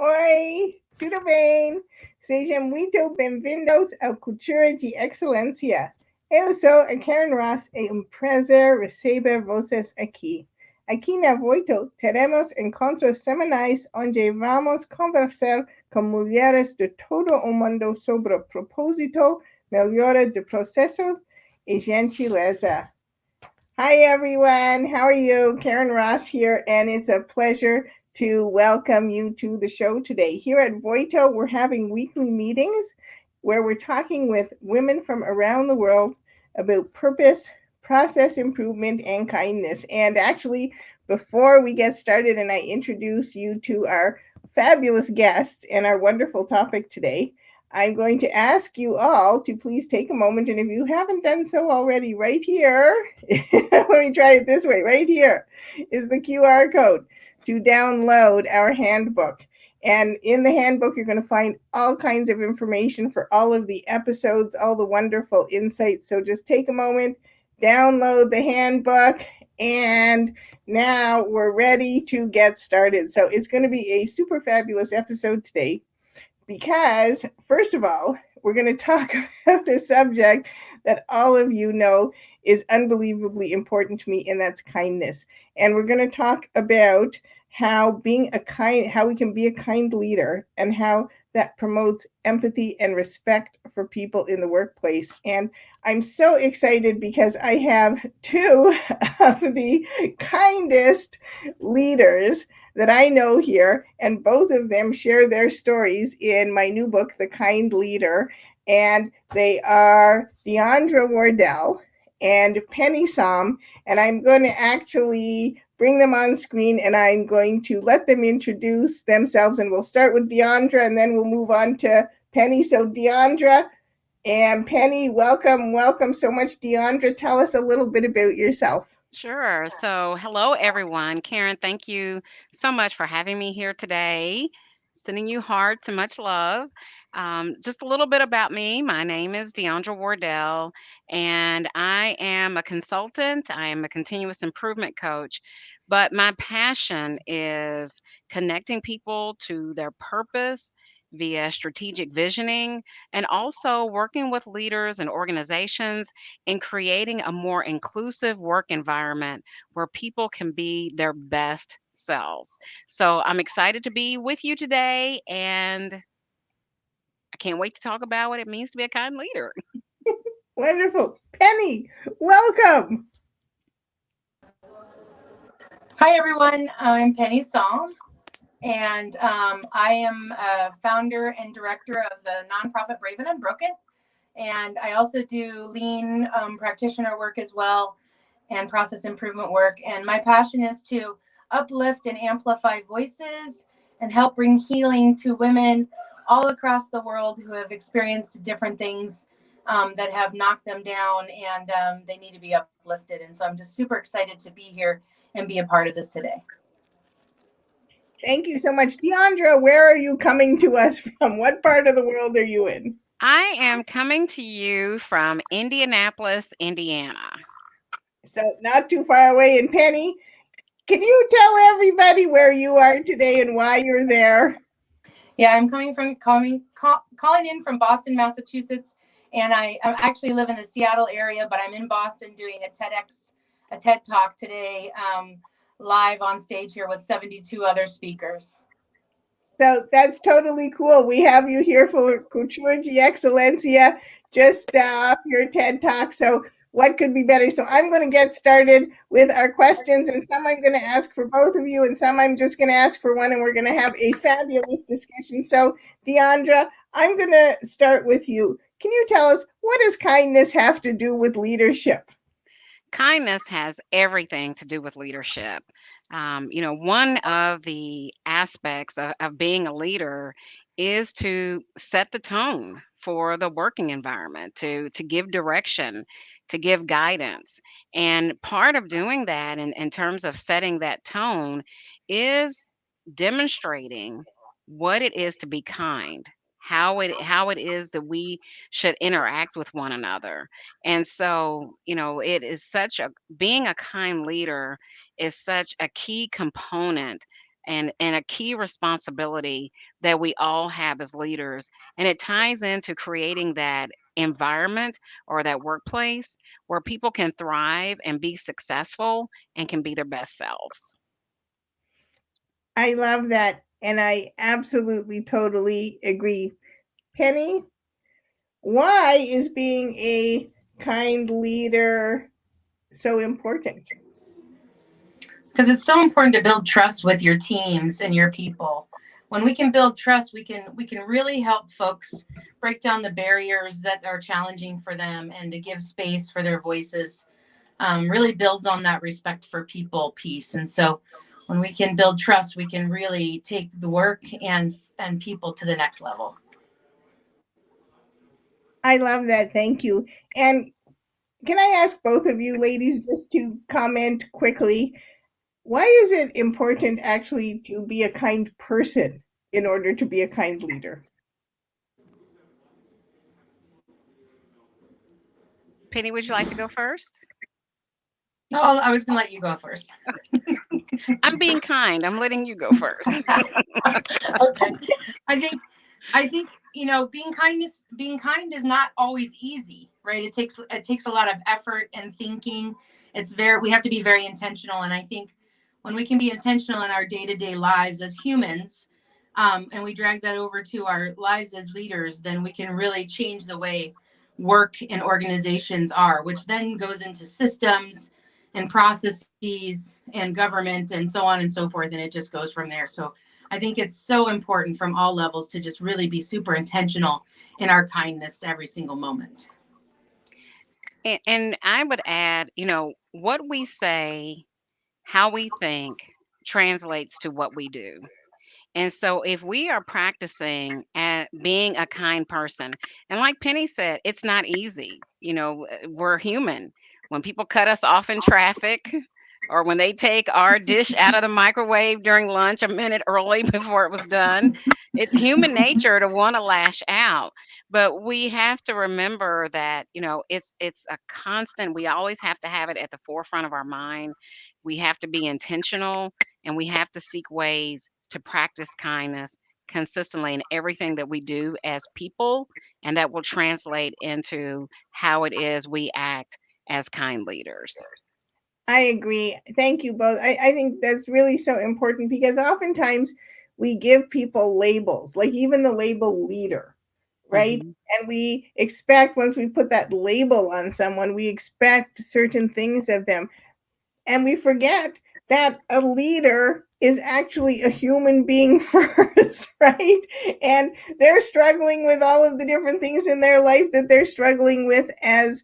Oi, tudo bem? Sejam muito bem-vindos ao Cultura de Excelência. Eu sou a Karen Ross e um prazer receber vocês aqui. Aqui na Voito teremos encontros semanais onde vamos conversar com mulheres de todo o mundo sobre propósito, melhoria de processos e gentileza. Hi, everyone. How are you? Karen Ross here, and it's a pleasure to welcome you to the show today. Here at Voito, we're having weekly meetings where we're talking with women from around the world about purpose, process improvement, and kindness. And actually, before we get started and I introduce you to our fabulous guests and our wonderful topic today, I'm going to ask you all to please take a moment, and if you haven't done so already, right here, let me try it this way, right here is the QR code to download our handbook. And in the handbook, you're going to find all kinds of information for all of the episodes, all the wonderful insights. So just take a moment, download the handbook, and now we're ready to get started. So it's going to be a super fabulous episode today because, first of all, we're going to talk about a subject that all of you know is unbelievably important to me, and that's kindness. And we're going to talk about how we can be a kind leader and how that promotes empathy and respect for people in the workplace. And I'm so excited because I have two of the kindest leaders that I know here, and both of them share their stories in my new book, The Kind Leader. And they are Deondra Wardelle and Pennie Saum. And I'm going to actually bring them on screen and I'm going to let them introduce themselves. And we'll start with Deondra and then we'll move on to Pennie. So, Deondra and Pennie, welcome. Welcome so much. Deondra, tell us a little bit about yourself. Sure. So, hello, everyone. Karen, thank you so much for having me here today. Sending you hearts and much love. Just a little bit about me. My name is Deondra Wardelle, and I am a consultant. I am a continuous improvement coach. But my passion is connecting people to their purpose via strategic visioning and also working with leaders and organizations in creating a more inclusive work environment where people can be their best selves. So I'm excited to be with you today, and I can't wait to talk about what it means to be a kind leader. Wonderful. Pennie, welcome. Hi, everyone. I'm Pennie Saum, and I am a founder and director of the nonprofit Brave and Unbroken. And I also do lean practitioner work as well and process improvement work. And my passion is to uplift and amplify voices and help bring healing to women all across the world who have experienced different things that have knocked them down, and they need to be uplifted. And so I'm just super excited to be here and be a part of this today. Thank you so much. Deondra, where are you coming to us from? What part of the world are you in? I am coming to you from Indianapolis, Indiana. So, not too far away in Pennie. Can you tell everybody where you are today and why you're there? Yeah, I'm calling in from Boston, Massachusetts, and I actually live in the Seattle area, but I'm in Boston doing a TED Talk today, live on stage here with 72 other speakers. So, that's totally cool. We have you here for Cultura de Excelencia, just your TED Talk. So, what could be better? So, I'm going to get started with our questions, and some I'm going to ask for both of you, and some I'm just going to ask for one, and we're going to have a fabulous discussion. So, Deondra, I'm going to start with you. Can you tell us what does kindness have to do with leadership? Kindness has everything to do with leadership. One of the aspects of being a leader is to set the tone for the working environment, to give direction, to give guidance. And part of doing that in terms of setting that tone is demonstrating what it is to be kind, how it is that we should interact with one another. And so, it is such a being a kind leader is such a key component and a key responsibility that we all have as leaders. And it ties into creating that environment or that workplace where people can thrive and be successful and can be their best selves. I love that. And I absolutely, totally agree. Penny, why is being a kind leader so important? Because it's so important to build trust with your teams and your people. When we can build trust, we can really help folks break down the barriers that are challenging for them, and to give space for their voices really builds on that respect for people piece. And so when we can build trust, we can really take the work and people to the next level. I love that. Thank you. And can I ask both of you ladies just to comment quickly? Why is it important actually to be a kind person in order to be a kind leader? Penny, would you like to go first? No, I was going to let you go first. I'm being kind. I'm letting you go first. Okay. I think being kind is not always easy, right? It takes a lot of effort and thinking. We have to be very intentional, and I think when we can be intentional in our day-to-day lives as humans, and we drag that over to our lives as leaders, then we can really change the way work and organizations are, which then goes into systems and processes and government and so on and so forth, and it just goes from there. So I think it's so important from all levels to just really be super intentional in our kindness every single moment. And I would add, what we say, how we think translates to what we do. And so if we are practicing at being a kind person, and like Penny said, it's not easy. We're human. When people cut us off in traffic, or when they take our dish out of the microwave during lunch a minute early before it was done, it's human nature to want to lash out. But we have to remember that, it's a constant. We always have to have it at the forefront of our mind. We have to be intentional, and we have to seek ways to practice kindness consistently in everything that we do as people, and that will translate into how it is we act as kind leaders. I agree. Thank you both. I think that's really so important because oftentimes we give people labels, like even the label leader, right? Hmm. And we expect, once we put that label on someone, we expect certain things of them. And we forget that a leader is actually a human being first, right? And they're struggling with all of the different things in their life that they're struggling with as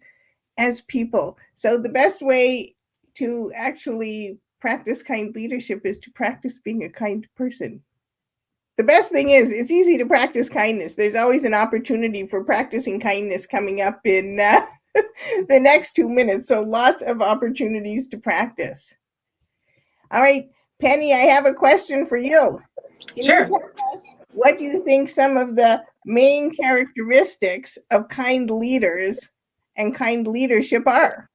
people. So the best way to actually practice kind leadership is to practice being a kind person. The best thing is it's easy to practice kindness. There's always an opportunity for practicing kindness coming up in the next 2 minutes. So lots of opportunities to practice. All right, Penny, I have a question for you. Can you Sure. tell us what you think some of the main characteristics of kind leaders and kind leadership are?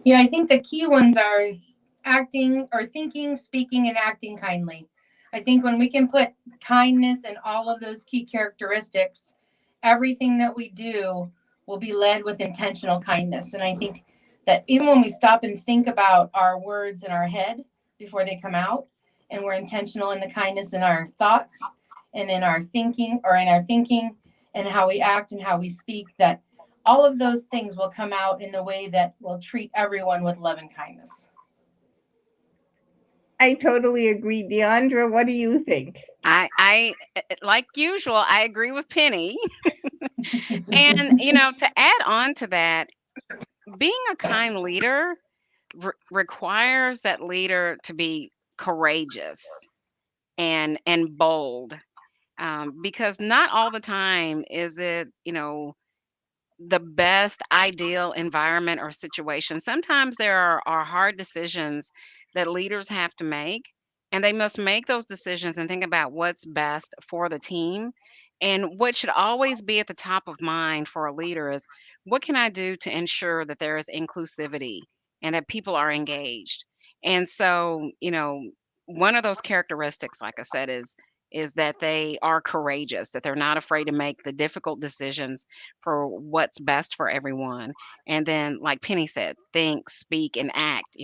Yeah, I think the key ones are acting or thinking, speaking, and acting kindly. I think when we can put kindness and all of those key characteristics, everything that we do will be led with intentional kindness. And I think that even when we stop and think about our words in our head before they come out, and we're intentional in the kindness in our thoughts and in our thinking, and how we act and how we speak, that all of those things will come out in the way that will treat everyone with love and kindness. I totally agree. Deondra, what do you think? I like usual, I agree with Penny. And, to add on to that, being a kind leader requires that leader to be courageous and bold, because not all the time is it, the best ideal environment or situation. Sometimes there are hard decisions that leaders have to make, and they must make those decisions and think about what's best for the team. And what should always be at the top of mind for a leader is, what can I do to ensure that there is inclusivity and that people are engaged? And so, one of those characteristics, like I said, is that they are courageous, that they're not afraid to make the difficult decisions for what's best for everyone. And then, like Penny said, think, speak, and act.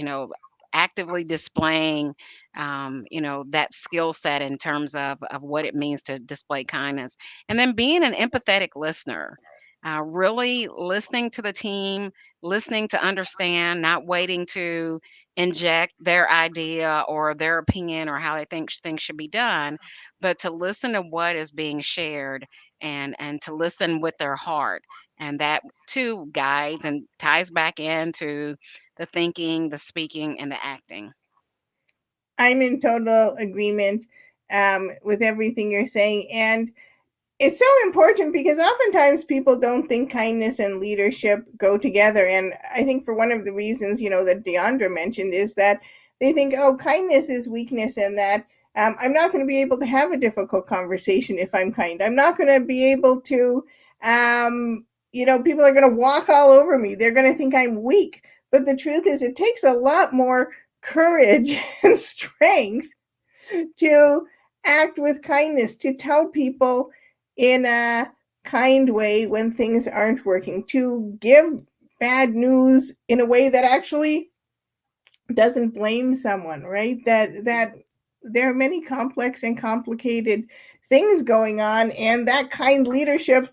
Actively displaying, that skill set in terms of what it means to display kindness, and then being an empathetic listener. Really listening to the team, listening to understand, not waiting to inject their idea or their opinion or how they think things should be done, but to listen to what is being shared, and to listen with their heart. And that too guides and ties back into the thinking, the speaking, and the acting. I'm in total agreement with everything you're saying. And it's so important because oftentimes people don't think kindness and leadership go together. And I think for one of the reasons, that Deondra mentioned is that they think, oh, kindness is weakness, and that I'm not going to be able to have a difficult conversation if I'm kind. I'm not going to be able to, people are going to walk all over me. They're going to think I'm weak. But the truth is, it takes a lot more courage and strength to act with kindness, to tell people in a kind way when things aren't working, to give bad news in a way that actually doesn't blame someone, right? That there are many complex and complicated things going on, and that kind leadership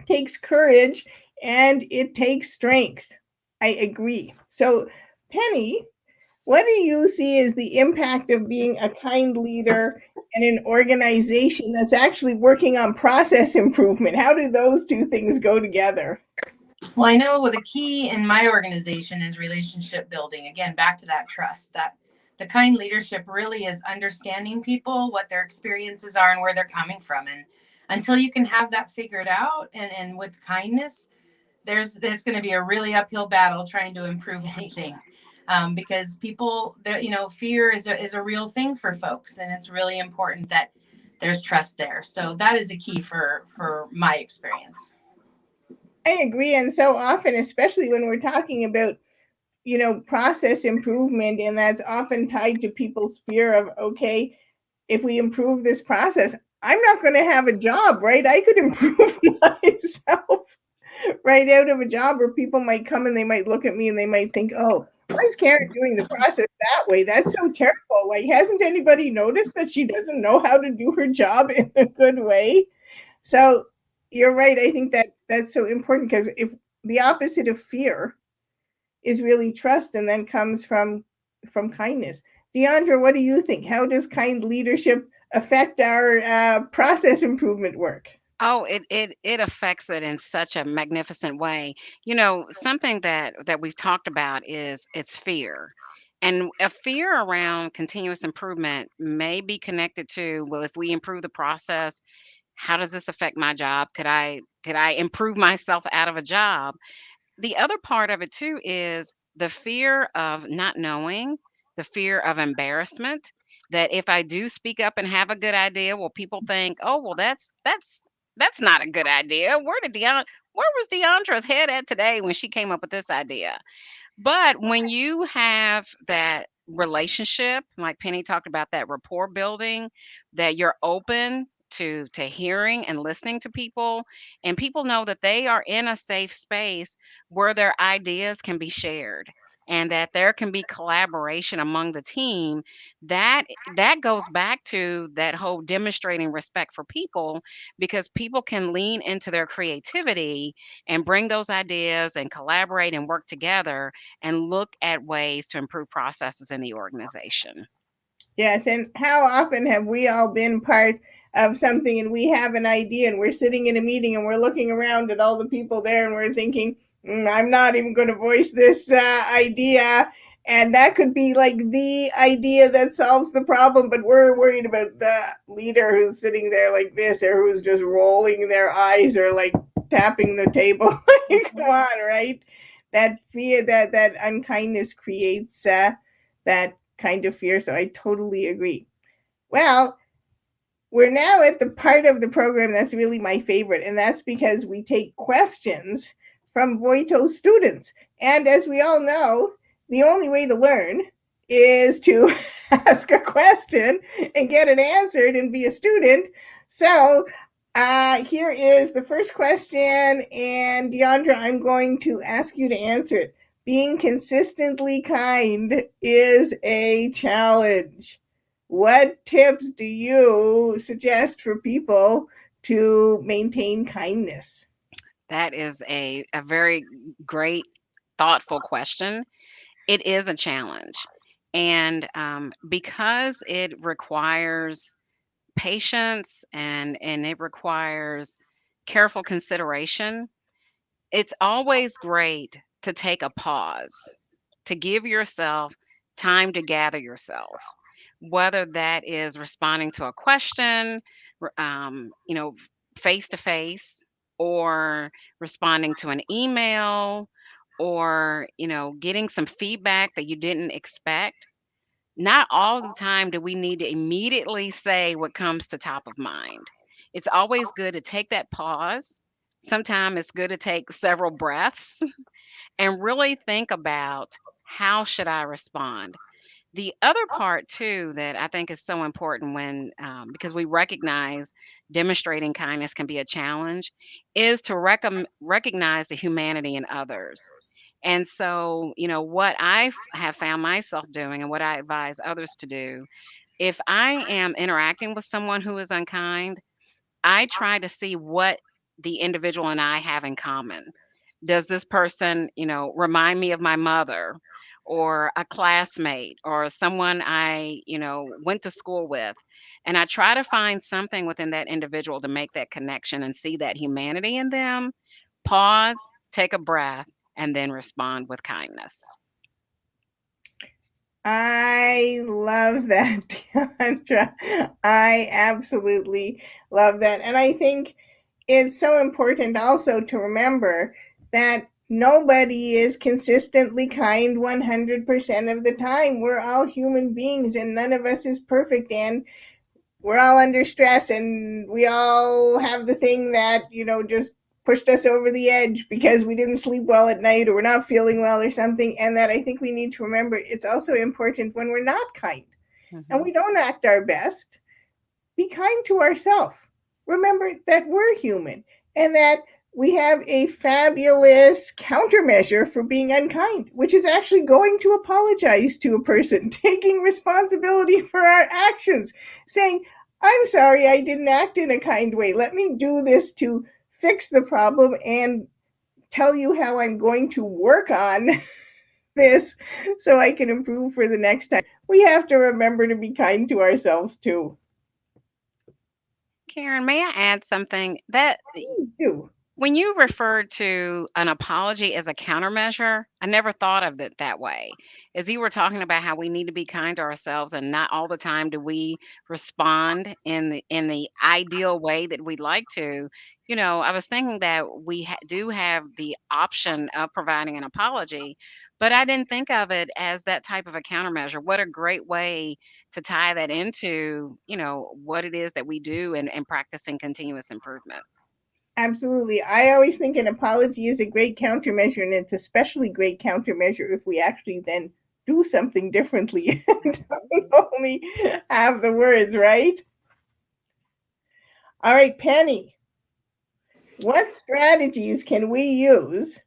takes courage and it takes strength. I agree. So, Penny, what do you see as the impact of being a kind leader in an organization that's actually working on process improvement? How do those two things go together? Well, I know the key in my organization is relationship building. Again, back to that trust, that the kind leadership really is understanding people, what their experiences are, and where they're coming from. And until you can have that figured out, and with kindness, there's going to be a really uphill battle trying to improve anything. Because people, fear is a real thing for folks, and it's really important that there's trust there. So that is a key for my experience. I agree. And so often, especially when we're talking about, process improvement, and that's often tied to people's fear of, okay, if we improve this process, I'm not going to have a job, right? I could improve myself right out of a job where people might come and they might look at me and they might think, oh, why is Karen doing the process that way? That's so terrible. Like, hasn't anybody noticed that she doesn't know how to do her job in a good way? So you're right. I think that's so important, because if the opposite of fear is really trust, and then comes from kindness. Deondra, what do you think? How does kind leadership affect our process improvement work? Oh, it affects it in such a magnificent way. Something that we've talked about is it's fear. And a fear around continuous improvement may be connected to, well, if we improve the process, how does this affect my job? Could I improve myself out of a job? The other part of it too is the fear of not knowing, the fear of embarrassment, that if I do speak up and have a good idea, will people think, "Oh, well, that's not a good idea. Where was Deondra's head at today when she came up with this idea?" But when you have that relationship, like Penny talked about, that rapport building, that you're open to hearing and listening to people, and people know that they are in a safe space where their ideas can be shared, and that there can be collaboration among the team, that goes back to that whole demonstrating respect for people, because people can lean into their creativity and bring those ideas and collaborate and work together and look at ways to improve processes in the organization. Yes, and how often have we all been part of something and we have an idea and we're sitting in a meeting and we're looking around at all the people there and we're thinking, I'm not even going to voice this idea. And that could be like the idea that solves the problem, but we're worried about the leader who's sitting there like this, or who's just rolling their eyes, or like tapping the table. Come on, right? That fear, that unkindness creates that kind of fear. So I totally agree. Well, we're now at the part of the program that's really my favorite, and that's because we take questions from Voito students. And as we all know, the only way to learn is to ask a question and get it answered and be a student. So here is the first question, and Deondra, I'm going to ask you to answer it. Being consistently kind is a challenge. What tips do you suggest for people to maintain kindness? That is a very great, thoughtful question. It is a challenge. And because it requires patience and it requires careful consideration, it's always great to take a pause, to give yourself time to gather yourself, whether that is responding to a question, you know, face to face, or responding to an email, or, getting some feedback that you didn't expect. Not all the time do we need to immediately say what comes to top of mind. It's always good to take that pause. Sometimes it's good to take several breaths and really think about, how should I respond? The other part too that I think is so important, when because we recognize demonstrating kindness can be a challenge, is to recognize the humanity in others. And so, what have found myself doing and what I advise others to do, if I am interacting with someone who is unkind, I try to see what the individual and I have in common. Does this person, remind me of my mother, or a classmate, or someone I, went to school with? And I try to find something within that individual to make that connection and see that humanity in them. Pause, take a breath, and then respond with kindness. I love that, Deandra. I absolutely love that. And I think it's so important also to remember that nobody is consistently kind 100% of the time. We're all human beings and none of us is perfect. And we're all under stress and we all have the thing that, just pushed us over the edge because we didn't sleep well at night or we're not feeling well or something. And that I think we need to remember it's also important when we're not kind and Mhm. we don't act our best, be kind to ourselves. Remember that we're human and that we have a fabulous countermeasure for being unkind, which is actually going to apologize to a person, taking responsibility for our actions, saying, I'm sorry I didn't act in a kind way. Let me do this to fix the problem and tell you how I'm going to work on this so I can improve for the next time. We have to remember to be kind to ourselves too. Karen, may I add something? That Please do. when you referred to an apology as a countermeasure, I never thought of it that way. As you were talking about how we need to be kind to ourselves, and not all the time do we respond in the ideal way that we'd like to. I was thinking that we do have the option of providing an apology, but I didn't think of it as that type of a countermeasure. What a great way to tie that into, what it is that we do, and practicing continuous improvement. Absolutely. I always think an apology is a great countermeasure, and it's especially great countermeasure if we actually then do something differently and don't only have the words, right? All right, Penny, what strategies can we use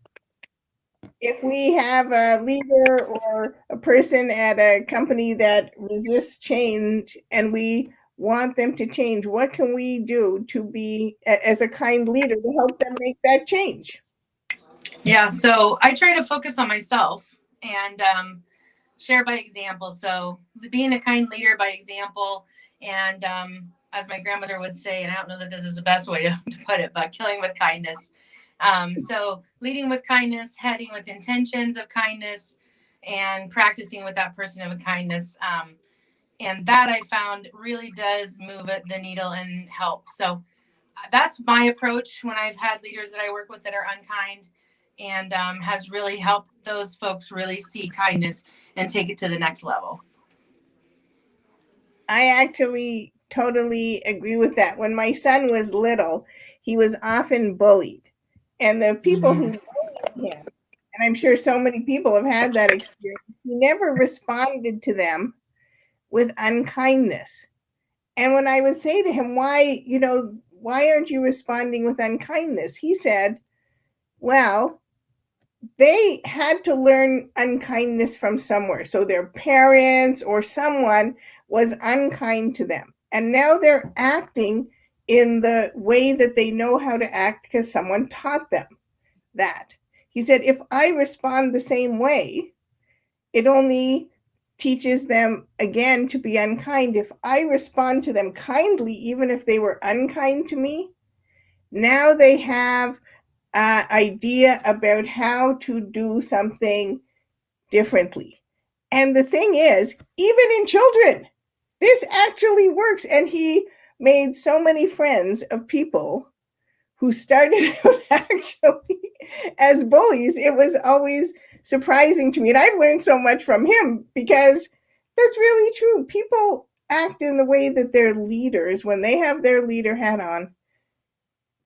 if we have a leader or a person at a company that resists change and we want them to change? What can we do to be, as a kind leader, to help them make that change? Yeah, so I try to focus on myself and share by example. So being a kind leader by example, and as my grandmother would say, and I don't know that this is the best way to put it, but killing with kindness. So leading with kindness, heading with intentions of kindness, and practicing with that person of kindness. And that I found really does move the needle and help. So that's my approach when I've had leaders that I work with that are unkind, and has really helped those folks really see kindness and take it to the next level. I actually totally agree with that. When my son was little, he was often bullied. And the people who bullied him, and I'm sure so many people have had that experience. He never responded to them with unkindness. And when I would say to him, why aren't you responding with unkindness? He said, well, they had to learn unkindness from somewhere. So their parents or someone was unkind to them. And now they're acting in the way that they know how to act because someone taught them that. He said, if I respond the same way, it only teaches them again to be unkind. If I respond to them kindly, even if they were unkind to me, now they have an idea about how to do something differently. And the thing is, even in children, this actually works. And he made so many friends of people who started out actually as bullies. It was always surprising to me. And I've learned so much from him because that's really true. People act in the way that their leaders, when they have their leader hat on,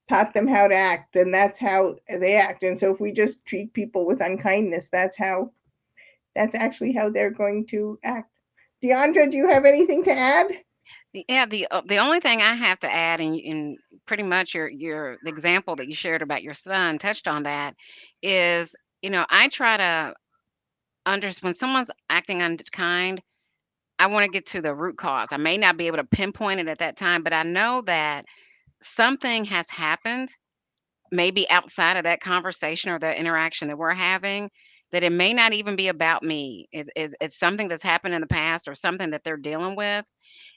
taught them how to act, and that's how they act. And so if we just treat people with unkindness, that's actually how they're going to act. Deondra, do you have anything to add? Yeah, the only thing I have to add, and pretty much your the example that you shared about your son touched on that, is I try to understand when someone's acting unkind. I want to get to the root cause. I may not be able to pinpoint it at that time, but I know that something has happened, maybe outside of that conversation or the interaction that we're having, that it may not even be about me. It's something that's happened in the past or something that they're dealing with.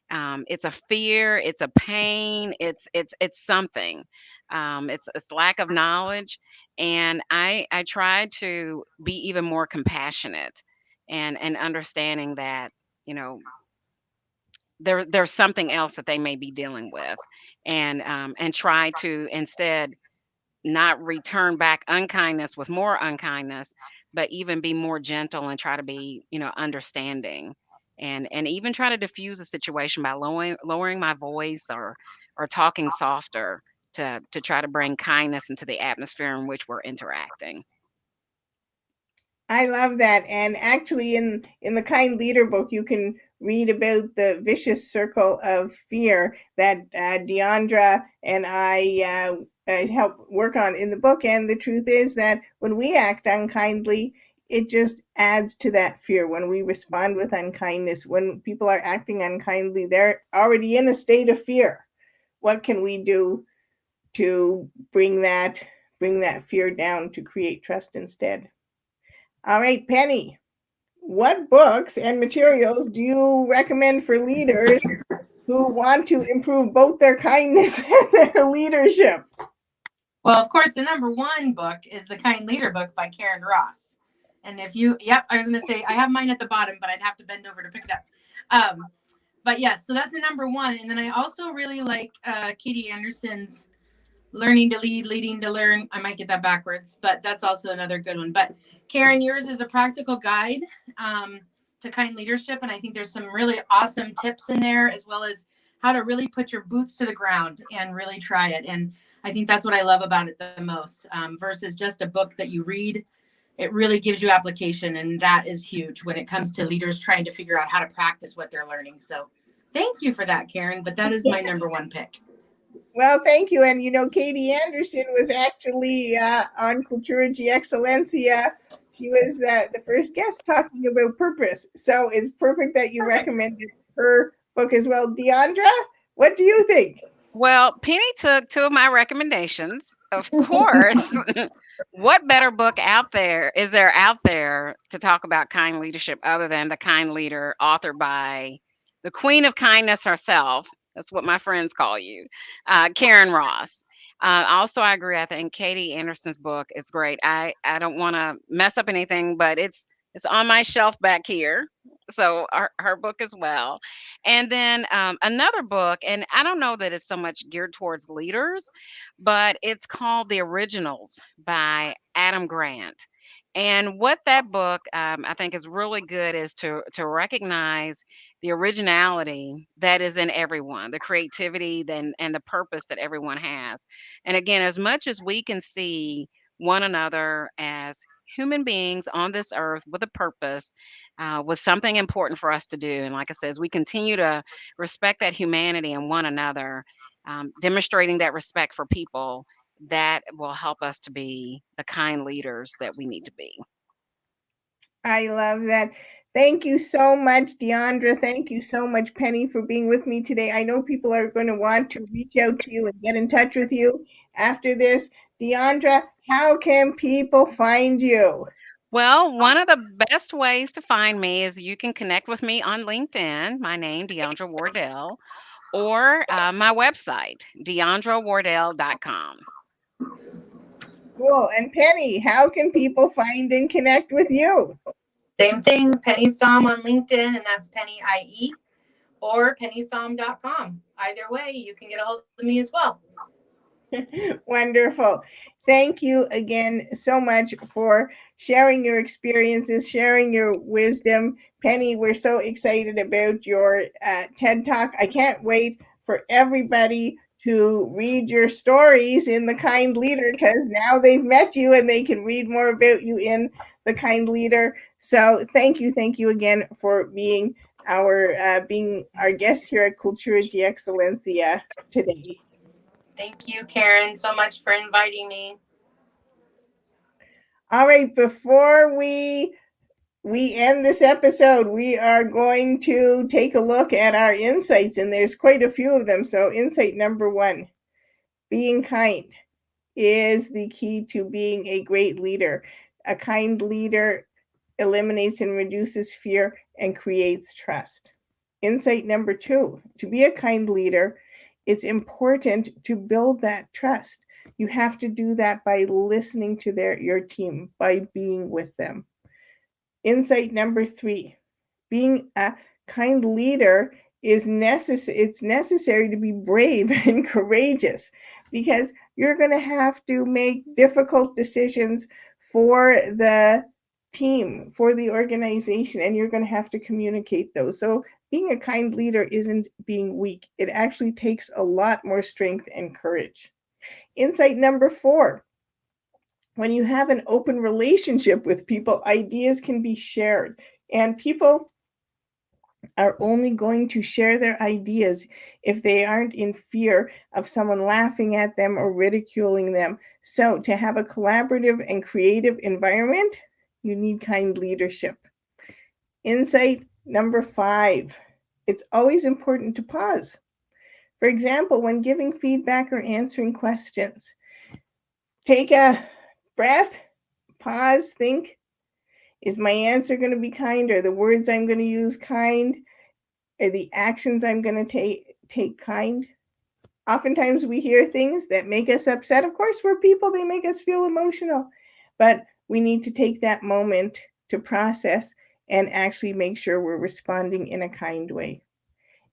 It's a fear, it's a pain, it's something. It's lack of knowledge, and I try to be even more compassionate and understanding that you know there's something else that they may be dealing with, and try to instead not return back unkindness with more unkindness, but even be more gentle and try to be, understanding, and even try to diffuse a situation by lowering my voice or talking softer to try to bring kindness into the atmosphere in which we're interacting. I love that. And actually, in the Kind Leader book, you can read about the vicious circle of fear that Deondra and I help work on in the book. And the truth is that when we act unkindly, it just adds to that fear. When we respond with unkindness, when people are acting unkindly, they're already in a state of fear. What can we do to bring that fear down to create trust instead? All right, Penny, what books and materials do you recommend for leaders who want to improve both their kindness and their leadership? Well, of course, the number one book is the Kind Leader book by Karen Ross. And if you, yep, I was going to say, I have mine at the bottom, but I'd have to bend over to pick it up. But yes, so that's the number one. And then I also really like Katie Anderson's Learning to Lead, Leading to Learn. I might get that backwards, but that's also another good one. But Karen, yours is a practical guide to kind leadership. And I think there's some really awesome tips in there, as well as how to really put your boots to the ground and really try it. And I think that's what I love about it the most, versus just a book that you read. It really gives you application. And that is huge when it comes to leaders trying to figure out how to practice what they're learning. So thank you for that, Karen. But that is my number one pick. Well, thank you. And Katie Anderson was actually on Cultura de Excelencia. She was the first guest talking about purpose. So it's perfect that you recommended her book as well. Deondra, what do you think? Well, Penny took two of my recommendations. Of course, what better book out there to talk about kind leadership other than The Kind Leader, authored by the Queen of Kindness herself? That's what my friends call you, Karen Ross. Also, I agree. I think Katie Anderson's book is great. I don't want to mess up anything, but it's on my shelf back here. So her book as well. And then another book, and I don't know that it's so much geared towards leaders, but it's called The Originals by Adam Grant. And what that book I think is really good is to recognize the originality that is in everyone, the creativity and the purpose that everyone has. And again, as much as we can see one another as human beings on this earth with a purpose, with something important for us to do. And like I said, as we continue to respect that humanity in one another, demonstrating that respect for people, that will help us to be the kind leaders that we need to be. I love that. Thank you so much, Deondra. Thank you so much, Pennie, for being with me today. I know people are going to want to reach out to you and get in touch with you after this. Deondra, how can people find you? Well, one of the best ways to find me is you can connect with me on LinkedIn, my name, Deondra Wardelle, or my website, deondrawardelle.com. Cool. And Pennie, how can people find and connect with you? Same thing, Pennie Saum on LinkedIn, and that's Pennie IE, or penniesaum.com. Either way, you can get a hold of me as well. Wonderful. Thank you again so much for sharing your experiences, sharing your wisdom. Pennie, we're so excited about your TED Talk. I can't wait for everybody to read your stories in The Kind Leader, because now they've met you and they can read more about you in The Kind Leader. So thank you again for being our guest here at Cultura de Excelencia today. Thank you, Karen, so much for inviting me. All right, before we end this episode, we are going to take a look at our insights, and there's quite a few of them. So insight number 1, being kind is the key to being a great leader. A kind leader eliminates and reduces fear and creates trust. Insight number 2, to be a kind leader, it's important to build that trust. You have to do that by listening to your team, by being with them. Insight number 3, being a kind leader is necessary. It's necessary to be brave and courageous, because you're going to have to make difficult decisions for the team, for the organization, and you're going to have to communicate those. So being a kind leader isn't being weak. It actually takes a lot more strength and courage. Insight number 4, when you have an open relationship with people, ideas can be shared, and people are only going to share their ideas if they aren't in fear of someone laughing at them or ridiculing them. So to have a collaborative and creative environment, you need kind leadership. Insight number 5, it's always important to pause. For example, when giving feedback or answering questions, take a breath, pause, think, is my answer going to be kind? Are the words I'm going to use kind? Are the actions I'm going to take kind? Oftentimes we hear things that make us upset. Of course, we're people, they make us feel emotional. But we need to take that moment to process and actually make sure we're responding in a kind way.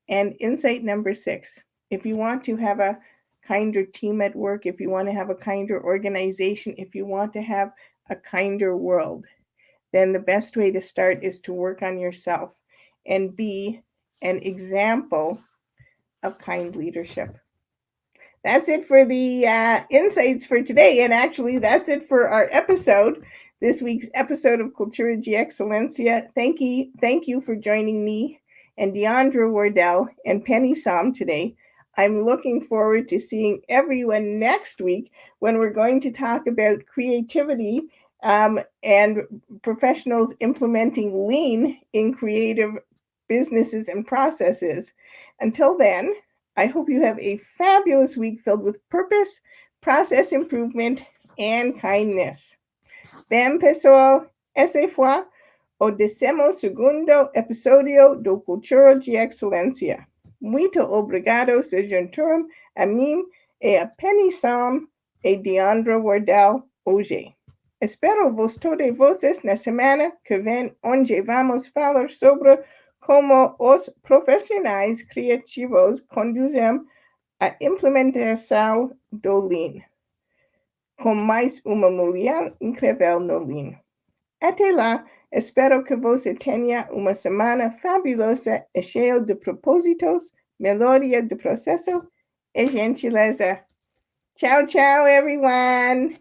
And insight number 6, if you want to have a kinder team at work, if you want to have a kinder organization, if you want to have a kinder world, then the best way to start is to work on yourself and be an example of kind leadership. That's it for the insights for today. And actually, that's it for our episode, this week's episode of Cultura de Excelencia. Thank you for joining me and Deondra Wardelle and Pennie Saum today. I'm looking forward to seeing everyone next week, when we're going to talk about creativity and professionals implementing lean in creative businesses and processes. Until then, I hope you have a fabulous week filled with purpose, process improvement, and kindness. Bem, pessoal, esse foi o 12º episódio do Cultura de Excelência. Muito obrigado, sejam a mim e a Pennie Saum e Deondra Wardelle hoje. Espero todos vocês na semana que vem, onde vamos falar sobre como os profissionais criativos conduzem a implementação do Lean, com mais uma mulher incrível no Lean. Até lá, espero que você tenha uma semana fabulosa e cheia de propósitos, melhoria de processo e gentileza. Ciao, ciao, everyone!